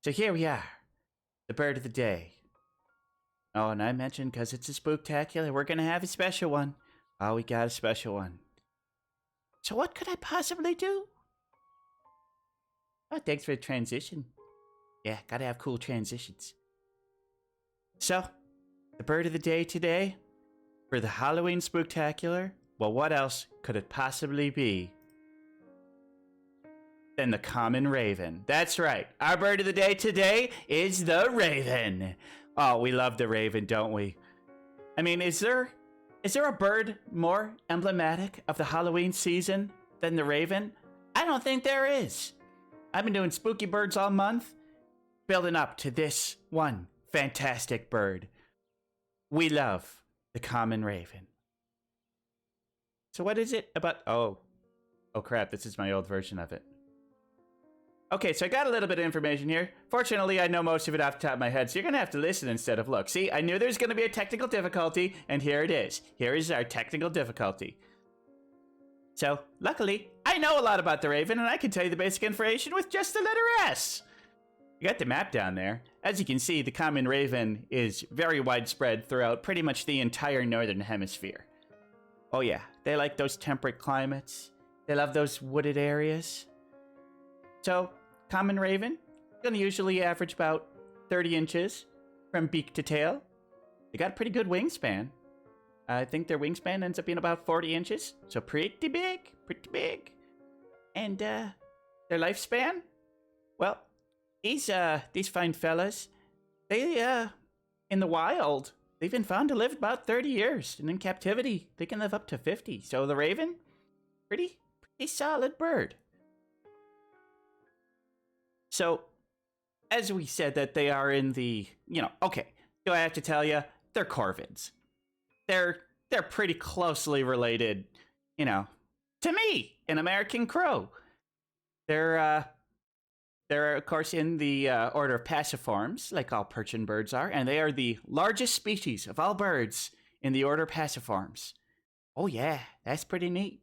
So here we are, the bird of the day. Oh, and I mentioned because it's a spooktacular, we're going to have a special one. Oh, we got a special one. So what could I possibly do? Oh, thanks for the transition. Yeah, gotta have cool transitions. So, the bird of the day today, for the Halloween spooktacular, well, what else could it possibly be than the common raven? That's right, our bird of the day today is the raven. Oh, we love the raven, don't we? I mean, is there a bird more emblematic of the Halloween season than the raven? I don't think there is. I've been doing spooky birds all month, building up to this one fantastic bird. We love the common raven. So what is it about? Oh crap, this is my old version of it. Okay, so I got a little bit of information here. Fortunately, I know most of it off the top of my head, so you're gonna have to listen instead of look. See, I knew there's gonna be a technical difficulty, and here it is. Here is our technical difficulty. So, luckily, I know a lot about the raven, and I can tell you the basic information with just the letter S. You got the map down there. As you can see, the common raven is very widespread throughout pretty much the entire northern hemisphere. Oh yeah, they like those temperate climates. They love those wooded areas. So, common raven, gonna usually average about 30 inches from beak to tail. They got a pretty good wingspan. I think their wingspan ends up being about 40 inches. So pretty big, pretty big. And their lifespan? Well, these fine fellas, they, in the wild, they've been found to live about 30 years. And in captivity, they can live up to 50. So the raven, pretty solid bird. So, as we said that they are in the, okay, do I have to tell you? They're corvids. They're pretty closely related, to me, an American crow. They're of course in the order of Paciforms, like all perch birds are, and they are the largest species of all birds in the order Paciforms. Oh yeah, that's pretty neat.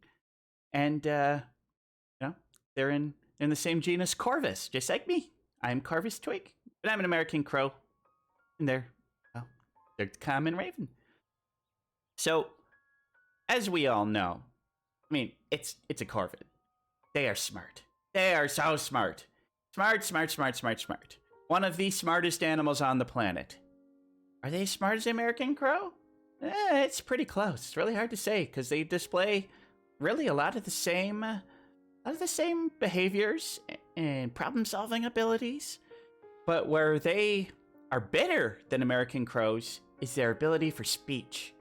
And they're in the same genus Corvus, just like me. I'm Corvus twig, but I'm an American crow, and they're the common raven. So, as we all know, I mean, it's a corvid. They are smart. They are so smart. Smart. One of the smartest animals on the planet. Are they as smart as the American crow? It's pretty close. It's really hard to say because they display really a lot of the same behaviors and problem-solving abilities. But where they are better than American crows is their ability for speech.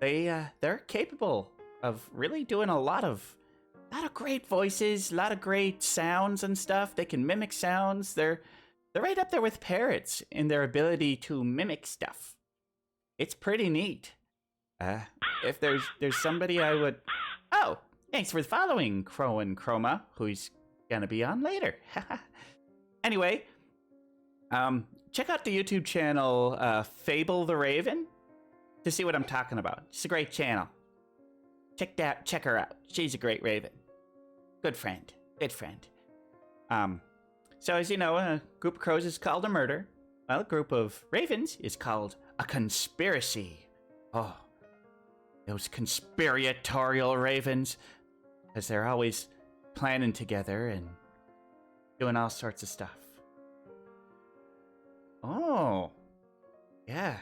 They're capable of really doing a lot of great voices, a lot of great sounds and stuff. They can mimic sounds. They're right up there with parrots in their ability to mimic stuff. It's pretty neat. If there's somebody I would... Oh, thanks for following Crow and Chroma, who's gonna be on later. Anyway, check out the YouTube channel Fable the Raven to see what I'm talking about. It's a great channel. Check her out. She's a great raven. Good friend. So as you know, a group of crows is called a murder. Well, a group of ravens is called a conspiracy. Oh, those conspiratorial ravens, because they're always planning together and doing all sorts of stuff. Oh, yeah.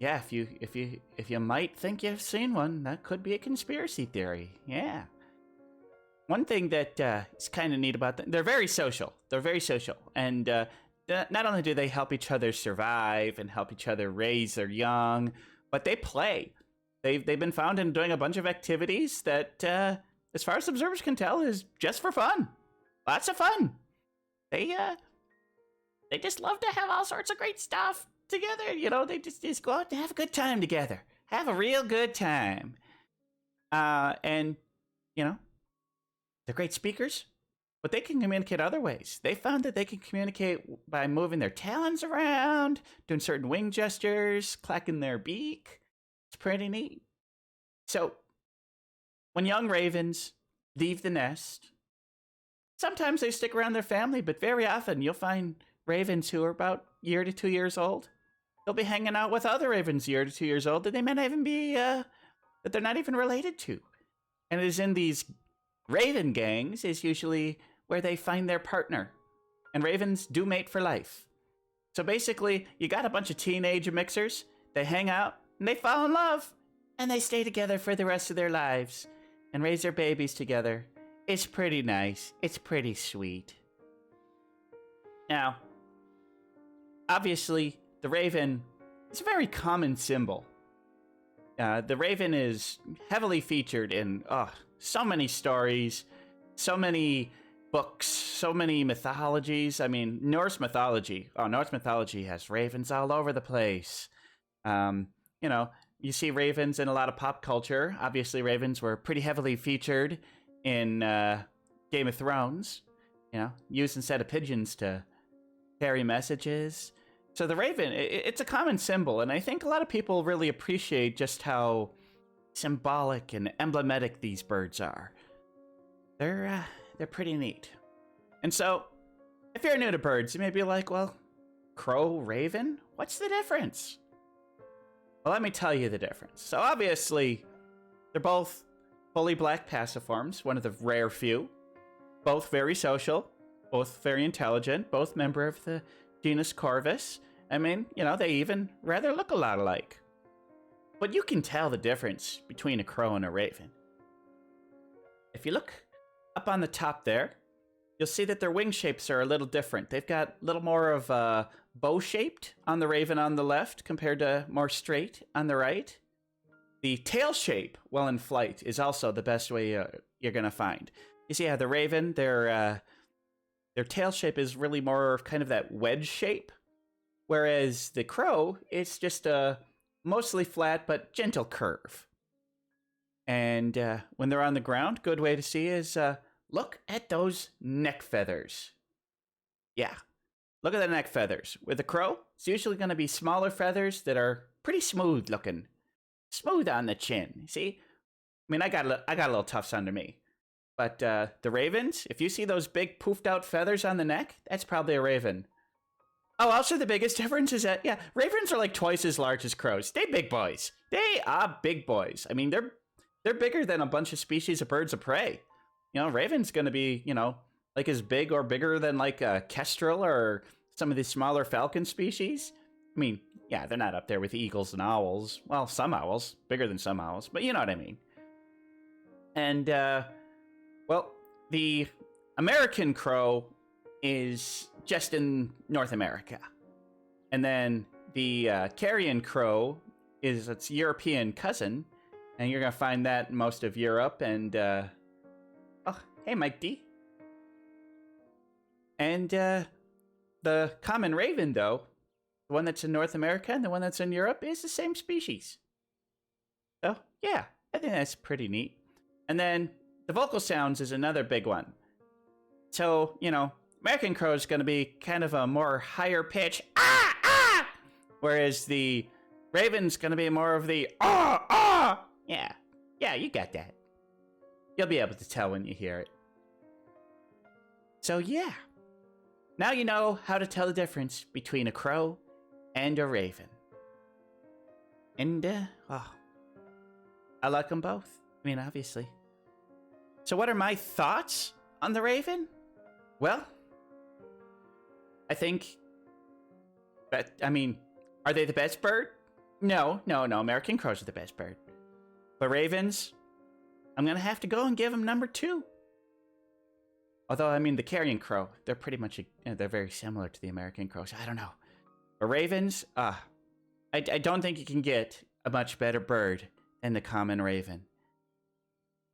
Yeah, if you might think you've seen one, that could be a conspiracy theory. Yeah. One thing that is kind of neat about them, they're very social. And not only do they help each other survive and help each other raise their young, but they play. They've been found in doing a bunch of activities that, as far as observers can tell, is just for fun. Lots of fun. They just love to have all sorts of great stuff together. They just go out and have a good time together. Have a real good time. And, they're great speakers, but they can communicate other ways. They found that they can communicate by moving their talons around, doing certain wing gestures, clacking their beak. It's pretty neat. So, when young ravens leave the nest, sometimes they stick around their family, but very often you'll find ravens who are about a year to 2 years old. They'll be hanging out with other ravens a year to 2 years old that they may not even be, that they're not even related to. And it is in these raven gangs is usually where they find their partner. And ravens do mate for life. So basically, you got a bunch of teenage mixers, they hang out, and they fall in love. And they stay together for the rest of their lives and raise their babies together. It's pretty nice. It's pretty sweet. Now, obviously, the raven is a very common symbol. The raven is heavily featured in so many stories, so many books, so many mythologies. I mean, Norse mythology. Oh, Norse mythology has ravens all over the place. You see ravens in a lot of pop culture. Obviously, ravens were pretty heavily featured in Game of Thrones. Used instead of pigeons to carry messages. So the raven, it's a common symbol, and I think a lot of people really appreciate just how symbolic and emblematic these birds are. They're pretty neat. And so, if you're new to birds, you may be like, well, crow, raven? What's the difference? Well, let me tell you the difference. So obviously, they're both fully black paciforms, one of the rare few. Both very social, both very intelligent, both member of the genus Corvus. I mean, they even rather look a lot alike. But you can tell the difference between a crow and a raven. If you look up on the top there, you'll see that their wing shapes are a little different. They've got a little more of bow-shaped on the raven on the left compared to more straight on the right. The tail shape while in flight is also the best way you're going to find. You see how the raven, their tail shape is really more kind of that wedge shape, whereas the crow, it's just a mostly flat but gentle curve. And when they're on the ground, good way to see is look at those neck feathers. Yeah, look at the neck feathers. With a crow, it's usually going to be smaller feathers that are pretty smooth looking. Smooth on the chin, see? I mean, I got a little tufts under me. But the ravens, if you see those big poofed out feathers on the neck, that's probably a raven. Oh, also the biggest difference is that, ravens are like twice as large as crows. They big boys. They are big boys. I mean, they're bigger than a bunch of species of birds of prey. Raven's going to be, like as big or bigger than like a kestrel or some of the smaller falcon species. I mean, they're not up there with eagles and owls. Well, some owls, bigger than some owls, but you know what I mean. And, well, the American crow is just in North America. And then the carrion crow is its European cousin. And you're going to find that in most of Europe. And, oh, hey, Mike D. And the common raven, though, the one that's in North America and the one that's in Europe is the same species. So, yeah, I think that's pretty neat. And then the vocal sounds is another big one. So, American crow is going to be kind of a more higher pitch, ah, ah! Whereas the raven's going to be more of the, ah, ah! Yeah, you got that. You'll be able to tell when you hear it. So, yeah. Now you know how to tell the difference between a crow and a raven. And, I like them both. I mean, obviously. So what are my thoughts on the raven? Well, I think that, are they the best bird? No. American crows are the best bird. But ravens, I'm going to have to go and give them number 2. Although, the carrion crow, they're pretty much, they're very similar to the American crows. I don't know. But ravens, I don't think you can get a much better bird than the common raven.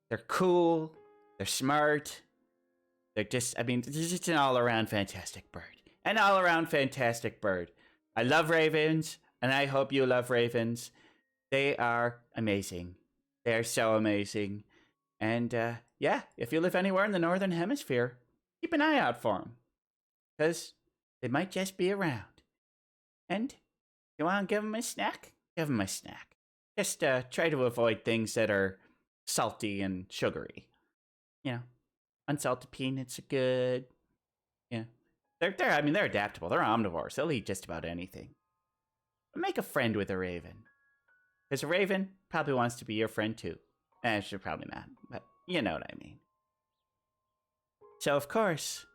They're cool. They're smart. They're just, this is an all-around fantastic bird. An all-around fantastic bird. I love ravens, and I hope you love ravens. They are amazing. They are so amazing. And, if you live anywhere in the Northern Hemisphere, keep an eye out for them. Because they might just be around. And you want to give them a snack? Give them a snack. Just try to avoid things that are salty and sugary. Unsalted peanuts are good. I mean, they're adaptable. They're omnivores. They'll eat just about anything. But make a friend with a raven. Because a raven probably wants to be your friend too. Should probably not, but you know what I mean. So, of course,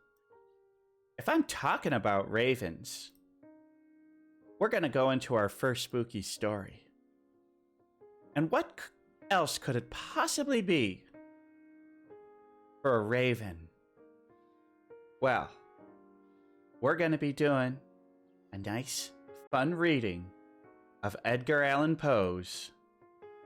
if I'm talking about ravens, we're going to go into our first spooky story. And what else could it possibly be for a raven? Well, we're going to be doing a nice, fun reading of Edgar Allan Poe's